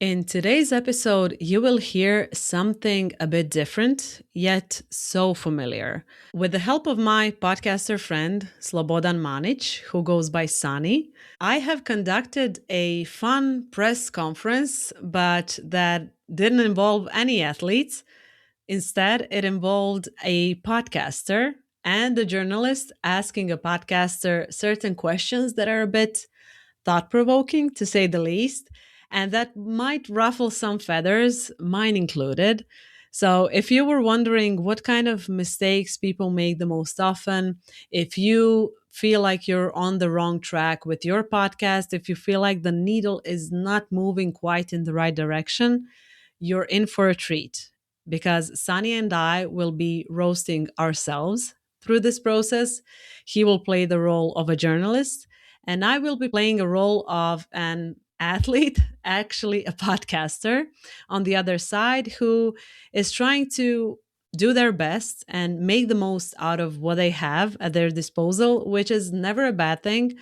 In today's episode, you will hear something a bit different, yet so familiar. With the help of my podcaster friend, Slobodan Manic, who goes by Sani, I have conducted a fun press conference, but that didn't involve any athletes. Instead, it involved a podcaster and a journalist asking a podcaster certain questions that are a bit thought provoking, to say the least, and that might ruffle some feathers, mine included. So, if you were wondering what kind of mistakes people make the most often, if you feel like you're on the wrong track with your podcast, if you feel like the needle is not moving quite in the right direction, you're in for a treat because Sunny and I will be roasting ourselves through this process. He will play the role of a journalist, and I will be playing a role of an athlete, actually a podcaster on the other side, who is trying to do their best and make the most out of what they have at their disposal, which is never a bad thing.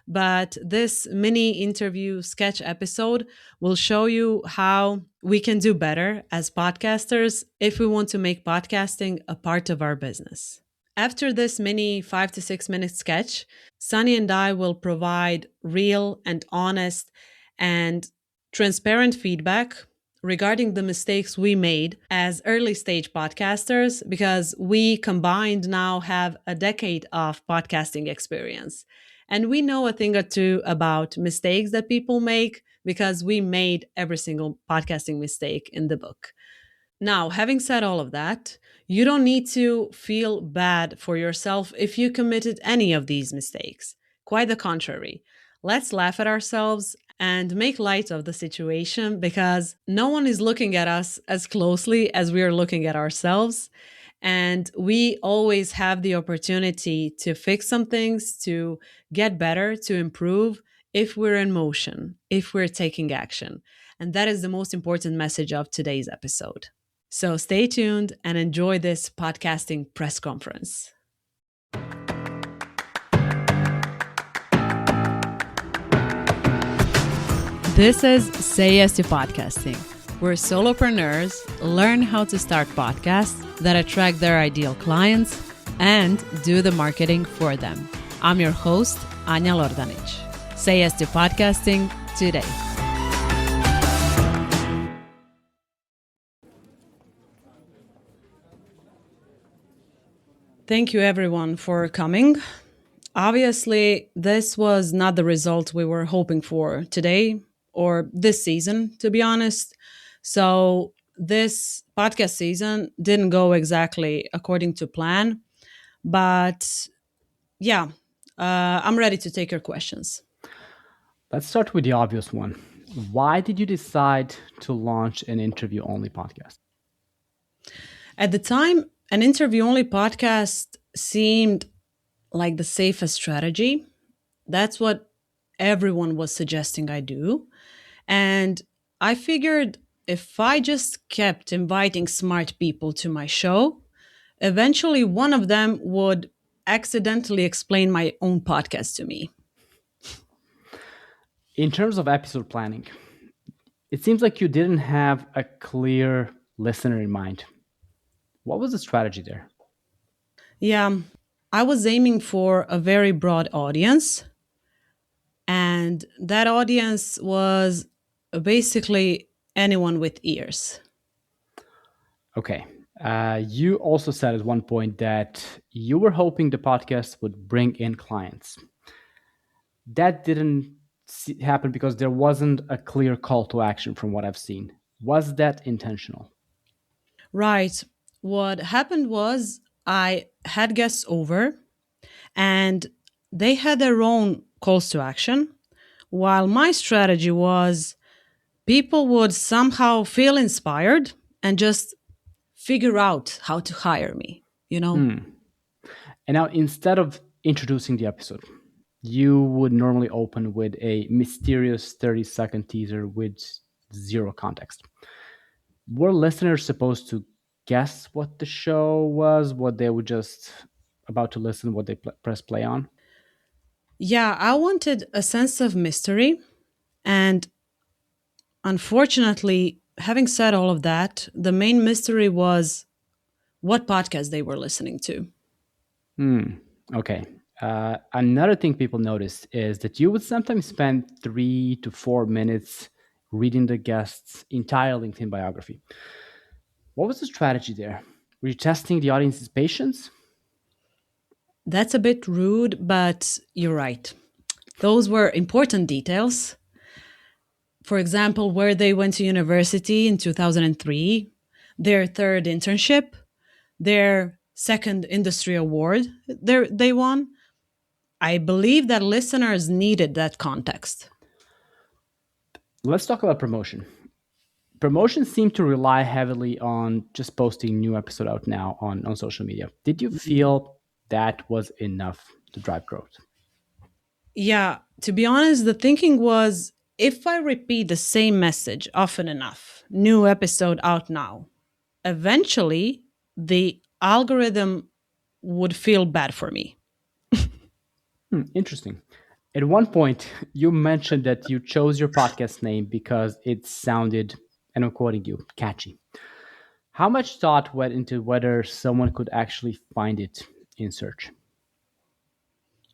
But this mini interview sketch episode will show you how we can do better as podcasters if we want to make podcasting a part of our business. After this mini 5 to 6 minute sketch, Sunny and I will provide real and honest and transparent feedback regarding the mistakes we made as early stage podcasters because we combined now have a decade of podcasting experience. And we know a thing or two about mistakes that people make because we made every single podcasting mistake in the book. Now, having said all of that, you don't need to feel bad for yourself if you committed any of these mistakes. Quite the contrary. Let's laugh at ourselves and make light of the situation because no one is looking at us as closely as we are looking at ourselves. And we always have the opportunity to fix some things, to get better, to improve if we're in motion, if we're taking action. And that is the most important message of today's episode. So stay tuned and enjoy this podcasting press conference. This is Say Yes to Podcasting, where solopreneurs learn how to start podcasts that attract their ideal clients and do the marketing for them. I'm your host, Anja Lordanic. Say Yes to Podcasting today. Thank you, everyone, for coming. Obviously, this was not the result we were hoping for today or this season, to be honest. So, this podcast season didn't go exactly according to plan. But yeah, I'm ready to take your questions. Let's start with the obvious one. Why did you decide to launch an interview only podcast? At the time, an interview only podcast seemed like the safest strategy. That's what everyone was suggesting I do. And I figured if I just kept inviting smart people to my show, eventually one of them would accidentally explain my own podcast to me. In terms of episode planning, it seems like you didn't have a clear listener in mind. What was the strategy there? Yeah, I was aiming for a very broad audience, and that audience was basically anyone with ears. Okay. You also said at one point that you were hoping the podcast would bring in clients. That didn't happen because there wasn't a clear call to action from what I've seen. Was that intentional? Right. What happened was I had guests over and they had their own calls to action, while my strategy was people would somehow feel inspired and just figure out how to hire me, you know? Hmm. And now, instead of introducing the episode, you would normally open with a mysterious 30-second teaser with zero context. Were listeners supposed to guess what the show was, what they would just about to listen, what they press play on? Yeah, I wanted a sense of mystery. And Unfortunately, having said all of that, the main mystery was what podcast they were listening to. Hmm. Okay. Another thing people notice is that you would sometimes spend 3 to 4 minutes reading the guest's entire LinkedIn biography. What was the strategy there? Were you testing the audience's patience? That's a bit rude, but you're right. Those were important details. For example, where they went to university in 2003, their third internship, their second industry award they won. I believe that listeners needed that context. Let's talk about promotion. Promotions seem to rely heavily on just posting new episode out now on social media. Did you feel that was enough to drive growth? Yeah, to be honest, the thinking was if I repeat the same message often enough, new episode out now, eventually the algorithm would feel bad for me. Interesting. At one point, you mentioned that you chose your podcast name because it sounded, and I'm quoting you, catchy. How much thought went into whether someone could actually find it in search?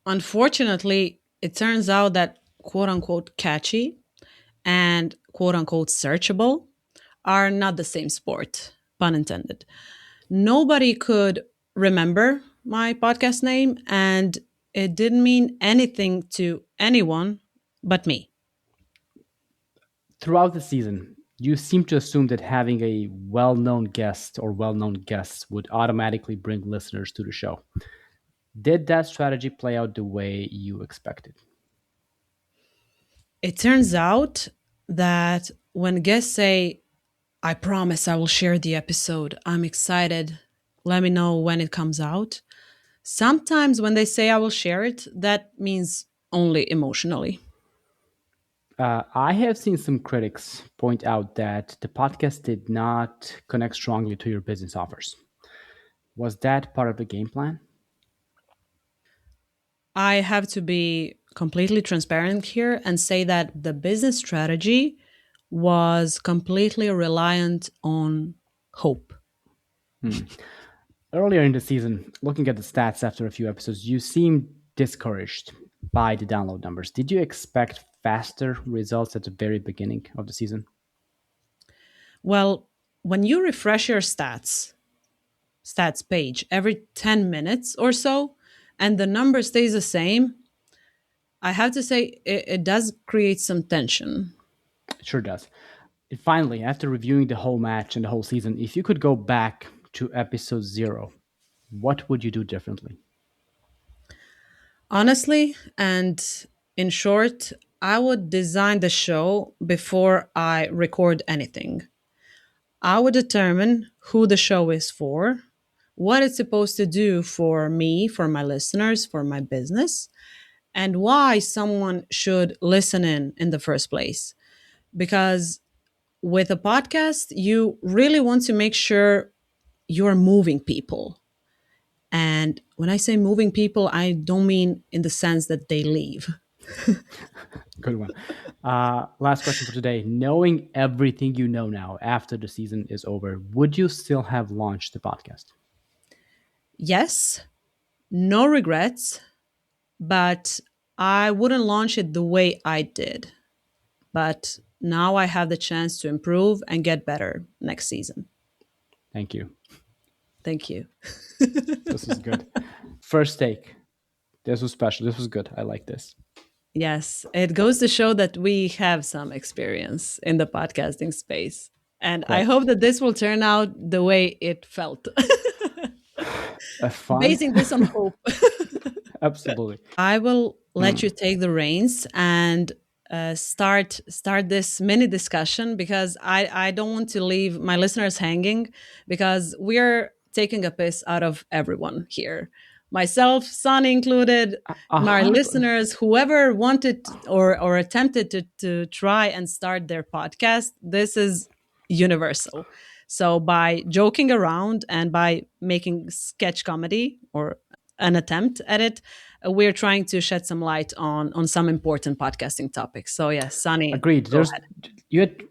Unfortunately, it turns out that quote unquote catchy and quote unquote searchable are not the same sport, pun intended. Nobody could remember my podcast name, and it didn't mean anything to anyone but me. Throughout the season, you seem to assume that having a well known guest or well known guests would automatically bring listeners to the show. Did that strategy play out the way you expected? It turns out that when guests say, I promise I will share the episode, I'm excited, let me know when it comes out. Sometimes when they say I will share it, that means only emotionally. I have seen some critics point out that the podcast did not connect strongly to your business offers. Was that part of the game plan? I have to be completely transparent here and say that the business strategy was completely reliant on hope. Hmm. Earlier in the season, looking at the stats after a few episodes, you seemed discouraged by the download numbers. Did you expect faster results at the very beginning of the season? Well, when you refresh your stats page every 10 minutes or so, and the number stays the same, I have to say it does create some tension. It sure does. And finally, after reviewing the whole match and the whole season, if you could go back to episode 0, what would you do differently? Honestly, and in short, I would design the show before I record anything. I would determine who the show is for, what it's supposed to do for me, for my listeners, for my business, and why someone should listen in the first place. Because with a podcast, you really want to make sure you're moving people. And when I say moving people, I don't mean in the sense that they leave. Good one. Last question for today. Knowing everything you know now after the season is over, would you still have launched the podcast? Yes, no regrets, but I wouldn't launch it the way I did. But now I have the chance to improve and get better next season. Thank you. Thank you. This was good. First take. This was special. This was good. I like this. Yes, it goes to show that we have some experience in the podcasting space. And I Great. hope that this will turn out the way it felt. Fun. Basing this on hope. Absolutely. I will let Mm. you take the reins and start this mini discussion because I don't want to leave my listeners hanging because we're taking a piss out of everyone here. Myself, Sonny included, A my 100. listeners, whoever wanted or attempted to try and start their podcast, this is universal. So by joking around and by making sketch comedy or an attempt at it, we're trying to shed some light on some important podcasting topics. So yes, Sunny, Agreed. go There's ahead. you had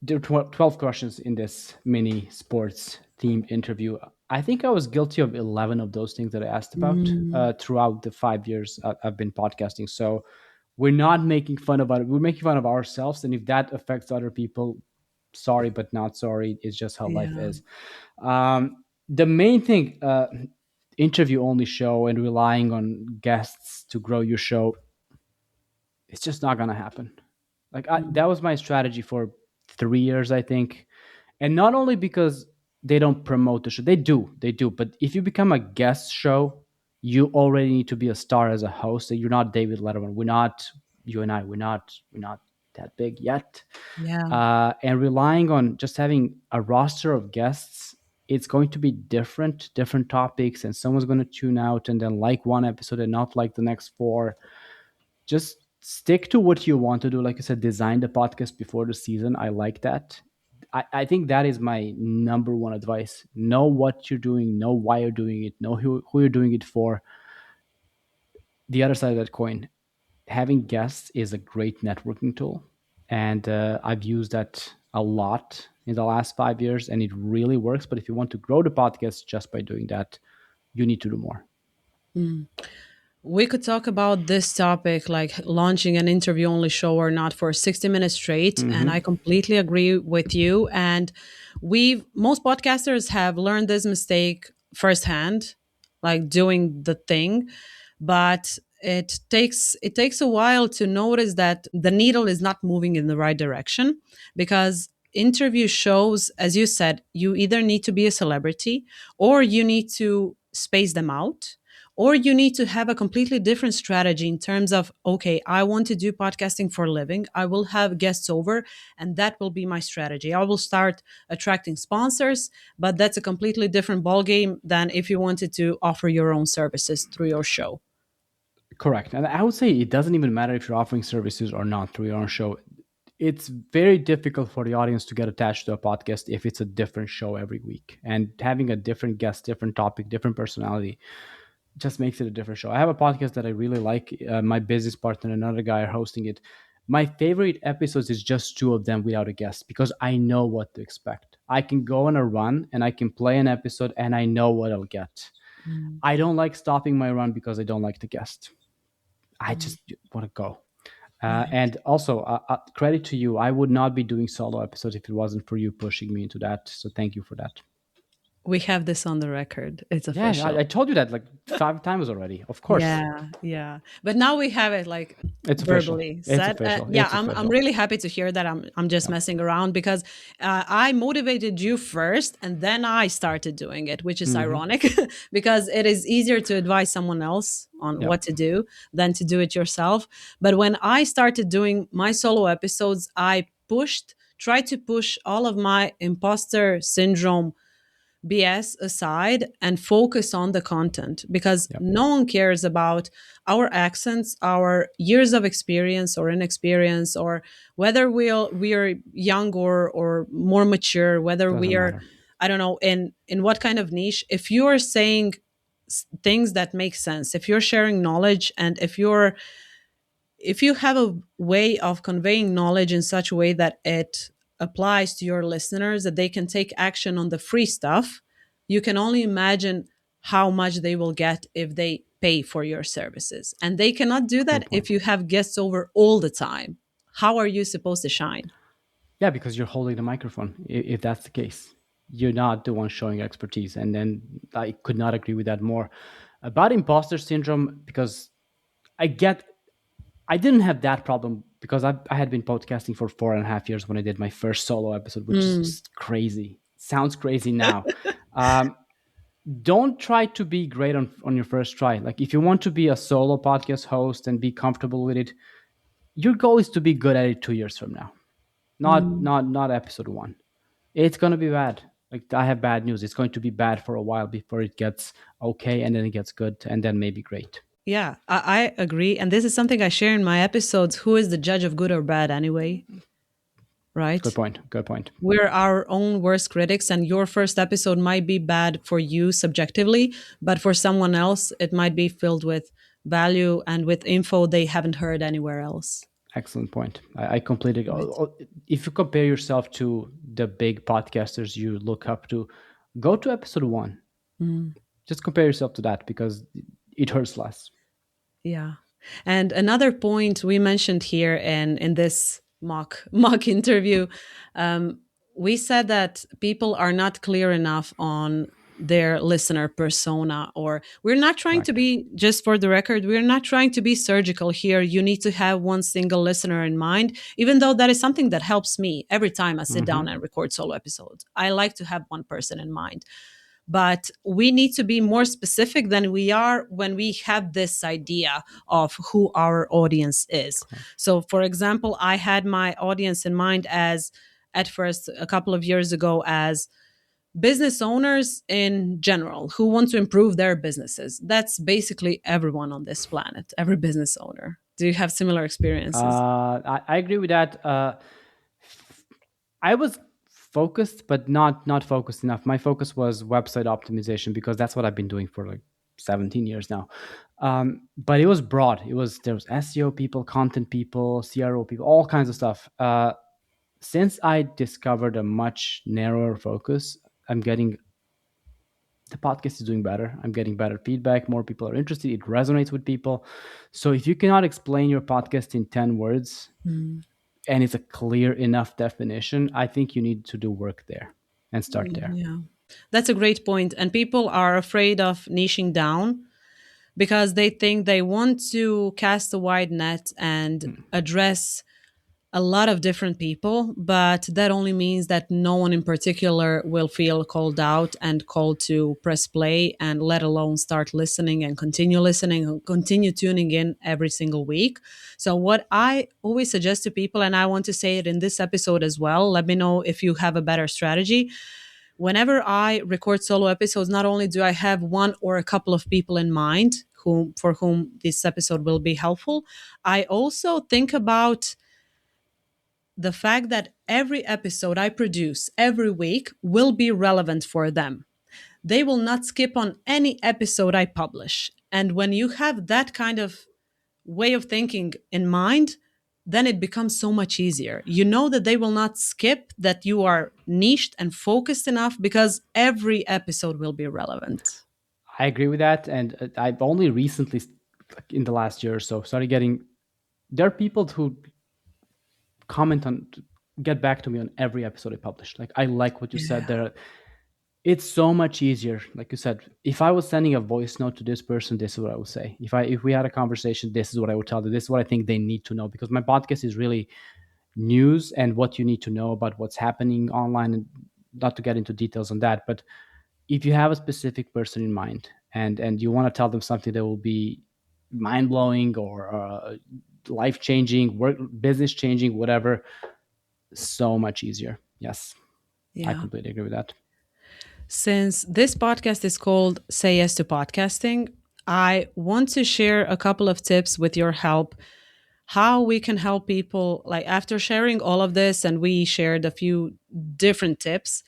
there were 12 questions in this mini sports themed interview. I think I was guilty of 11 of those things that I asked about Mm, throughout the 5 years I've been podcasting. So we're not making fun of it. We're making fun of ourselves. And if that affects other people, sorry, but not sorry. It's just how life yeah. is. The main thing, interview only show and relying on guests to grow your show, it's just not going to happen. That Mm, was my strategy for 3 years, I think. And not only because they don't promote the show, they do. But if you become a guest show, you already need to be a star as a host. So you're not David Letterman. We're not you and I. We're not that big yet. yeah. And relying on just having a roster of guests, it's going to be different topics, and someone's going to tune out and then like one episode and not like the next four. Just stick to what you want to do. Like I said, design the podcast before the season. I like that. I think that is my number one advice. Know what you're doing, know why you're doing it, know who you're doing it for. The other side of that coin, having guests is a great networking tool. And I've used that a lot in the last 5 years, and it really works. But if you want to grow the podcast just by doing that, you need to do more. Mm. We could talk about this topic, like launching an interview only show or not, for 60 minutes straight. And I Hmm. completely agree with you. And most podcasters have learned this mistake firsthand, like doing the thing. But it takes a while to notice that the needle is not moving in the right direction, because interview shows, as you said, you either need to be a celebrity, or you need to space them out, or you need to have a completely different strategy in terms of, okay, I want to do podcasting for a living, I will have guests over, and that will be my strategy. I will start attracting sponsors, but that's a completely different ballgame than if you wanted to offer your own services through your show. Correct. And I would say it doesn't even matter if you're offering services or not through your own show. It's very difficult for the audience to get attached to a podcast if it's a different show every week. And having a different guest, different topic, different personality just makes it a different show. I have a podcast that I really like. My business partner and another guy are hosting it. My favorite episodes is just two of them without a guest because I know what to expect. I can go on a run and I can play an episode and I know what I'll get. Mm, I don't like stopping my run because I don't like the guest. I mm, just want to go. right. And also, credit to you. I would not be doing solo episodes if it wasn't for you pushing me into that. So thank you for that. We have this on the record. It's Yeah, I official. told you that like 5 times already. Of course, Yeah, yeah. But now we have it like it's official. verbally It's said. official. Yeah, It's I'm official. really happy to hear that. I'm just Yeah. messing around, because I motivated you first and then I started doing it, which is Hmm. ironic because it is easier to advise someone else on Yeah. what to do than to do it yourself. But when I started doing my solo episodes, I tried to push all of my imposter syndrome BS aside and focus on the content, because Yeah. no one cares about our accents, our years of experience or inexperience, or whether we are young or more mature, whether we Doesn't are, matter. I don't know, in what kind of niche. If you are saying things that make sense, if you're sharing knowledge, and if you have a way of conveying knowledge in such a way that it applies to your listeners, that they can take action on the free stuff, you can only imagine how much they will get if they pay for your services. And they cannot do Great that if point. you have guests over all the time. How are you supposed to shine? Yeah, because you're holding the microphone. If that's the case, you're not the one showing expertise. And then I could not agree with that more about imposter syndrome because I get I didn't have that problem because I had been podcasting for 4.5 years when I did my first solo episode, which Mm, is crazy. Sounds crazy now. Um, don't try to be great on your first try. Like if you want to be a solo podcast host and be comfortable with it, your goal is to be good at it 2 years from now. Not mm. not not episode one. It's gonna be bad. Like I have bad news. It's going to be bad for a while before it gets okay, and then it gets good, and then maybe great. Yeah, I agree. And this is something I share in my episodes. Who is the judge of good or bad anyway? Good Right? point. Good point. We're our own worst critics, and your first episode might be bad for you subjectively, but for someone else, it might be filled with value and with info they haven't heard anywhere else. Excellent point. I completely. Right. If you compare yourself to the big podcasters you look up to, go to episode one. Mm. Just compare yourself to that because it hurts less. Yeah. And another point we mentioned here in this mock interview, um, we said that people are not clear enough on their listener persona, or we're not trying to Correct. be, just for the record, we're not trying to be surgical here. You need to have one single listener in mind, even though that is something that helps me every time I sit down Hmm. and record solo episodes. I like to have one person in mind, but we need to be more specific than we are when we have this idea of who our audience is. So for example, I had my audience in mind as, at first, a couple of years ago, as business owners in general who want to improve their businesses. That's basically everyone on this planet, every business owner. Do you have similar experiences? I agree with that. I was focused, but not focused enough. My focus was website optimization because that's what I've been doing for like 17 years now. But it was broad. There was SEO people, content people, CRO people, all kinds of stuff. Since I discovered a much narrower focus, I'm getting the podcast is doing better. I'm getting better feedback. More people are interested. It resonates with people. So if you cannot explain your podcast in 10 words Mm, and it's a clear enough definition, I think you need to do work there and start there. yeah, that's a great point. And people are afraid of niching down because they think they want to cast a wide net and Hmm. address a lot of different people, but that only means that no one in particular will feel called out and called to press play, and let alone start listening and continue tuning in every single week. So, what I always suggest to people, and I want to say it in this episode as well, let me know if you have a better strategy. Whenever I record solo episodes, not only do I have one or a couple of people in mind for whom this episode will be helpful, I also think about the fact that every episode I produce every week will be relevant for them. They will not skip on any episode I publish. And when you have that kind of way of thinking in mind, then it becomes so much easier. You know that they will not skip, that you are niched and focused enough because every episode will be relevant. I agree with that. And I've only recently, like in the last year or so, started getting. There are people who comment on, get back to me on every episode I publish. Like, I like what you said Yeah. there. It's so much easier. Like you said, if I was sending a voice note to this person, this is what I would say. If we had a conversation, this is what I would tell them. This is what I think they need to know, because my podcast is really news and what you need to know about what's happening online. And not to get into details on that, but if you have a specific person in mind and you want to tell them something that will be mind blowing or life changing, work business changing, whatever, so much easier. Yes, I Yeah. completely agree with that. Since this podcast is called Say Yes to Podcasting, I want to share a couple of tips with your help, how we can help people. Like, after sharing all of this, and we shared a few different tips,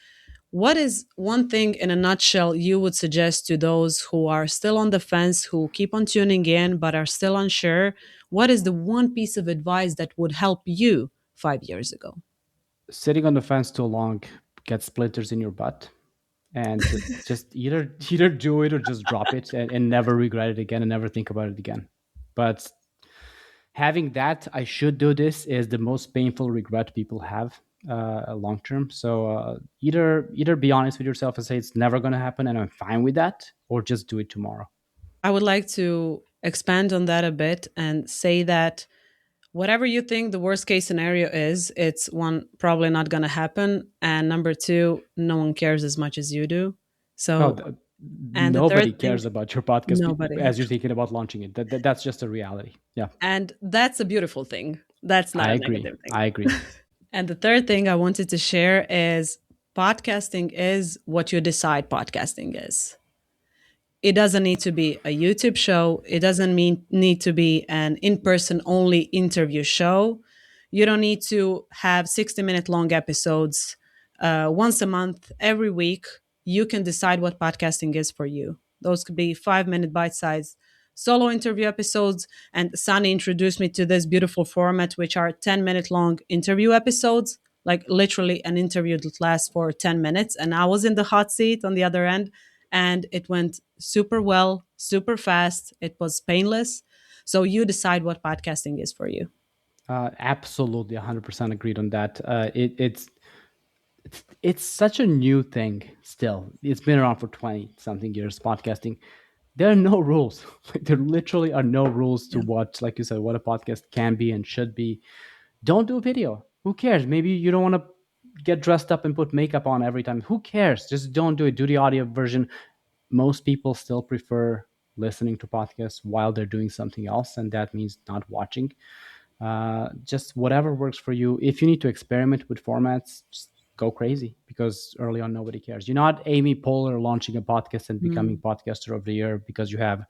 what is one thing in a nutshell you would suggest to those who are still on the fence, who keep on tuning in but are still unsure? What is the one piece of advice that would help you 5 years ago? Sitting on the fence too long gets splinters in your butt, and just either do it or just drop it and never regret it again and never think about it again. But having that I should do this is the most painful regret people have long term. So either be honest with yourself and say it's never going to happen and I'm fine with that, or just do it tomorrow. I would like to expand on that a bit and say that whatever you think the worst case scenario is, it's one, probably not going to happen. And number two, no one cares as much as you do. Oh, So, and the third nobody thing, cares about your podcast nobody. as you're thinking about launching it. That's just a reality. Yeah, And that's a beautiful thing. That's not I a agree. negative thing. I agree. And the third thing I wanted to share is podcasting is what you decide podcasting is. It doesn't need to be a YouTube show. It doesn't need to be an in-person only interview show. You don't need to have 60-minute long episodes once a month, every week. You can decide what podcasting is for you. Those could be 5-minute bite size solo interview episodes. And Sunny introduced me to this beautiful format, which are 10-minute long interview episodes, like literally an interview that lasts for 10 minutes. And I was in the hot seat on the other end, and it went super well, super fast. It was painless. So you decide what podcasting is for you. Absolutely, 100% agreed on that. It's such a new thing still. It's been around for 20 something years, podcasting. There are no rules. Like, there literally are no rules to Yeah. what, like you said, what a podcast can be and should be. Don't do video. Who cares? Maybe you don't want to get dressed up and put makeup on every time. Who cares? Just don't do it. Do the audio version. Most people still prefer listening to podcasts while they're doing something else, and that means not watching. Just whatever works for you. If you need to experiment with formats, just go crazy, because early on nobody cares. You're not Amy Poehler launching a podcast and becoming Mm. podcaster of the year because you have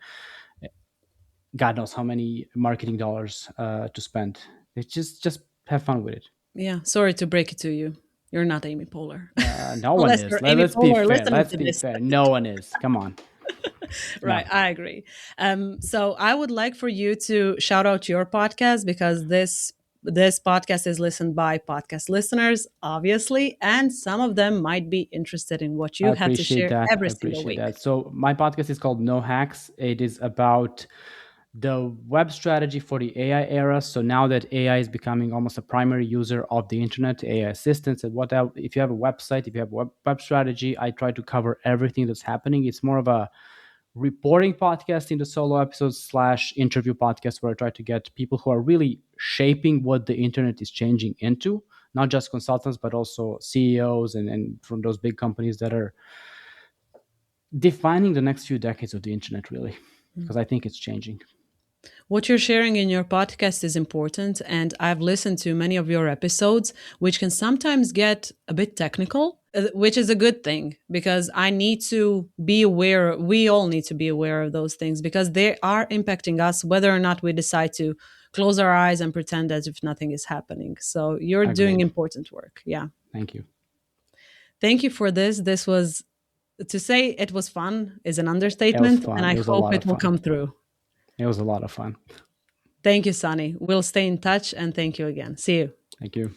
God knows how many marketing dollars to spend. It's just have fun with it. Yeah. Sorry to break it to you. You're not Amy Poehler. No one Unless is. you're Amy Let's be Poehler fair. listening Let's to be this. fair. No one is. Come on. Right, No. I agree. So I would like for you to shout out your podcast, because this podcast is listened by podcast listeners, obviously, and some of them might be interested in what I you have to appreciate share that. I every single appreciate week. that. So my podcast is called No Hacks. It is about the web strategy for the AI era. So now that AI is becoming almost a primary user of the internet, AI assistants and whatever, if you have a website, if you have a web strategy, I try to cover everything that's happening. It's more of a reporting podcast in the solo episodes slash interview podcast, where I try to get people who are really shaping what the internet is changing into, not just consultants, but also CEOs and from those big companies that are defining the next few decades of the internet, really, because I think it's changing. What you're sharing in your podcast is important, and I've listened to many of your episodes, which can sometimes get a bit technical, which is a good thing, because I need to be aware. We all need to be aware of those things, because they are impacting us, whether or not we decide to close our eyes and pretend as if nothing is happening. So you're doing Agreed. important work. Yeah. Thank you. Thank you for this. This was, to say it was fun is an It was understatement, and fun. I It was a hope lot it of will fun. come through. It was a lot of fun. Thank you, Sunny. We'll stay in touch, and thank you again. See you. Thank you.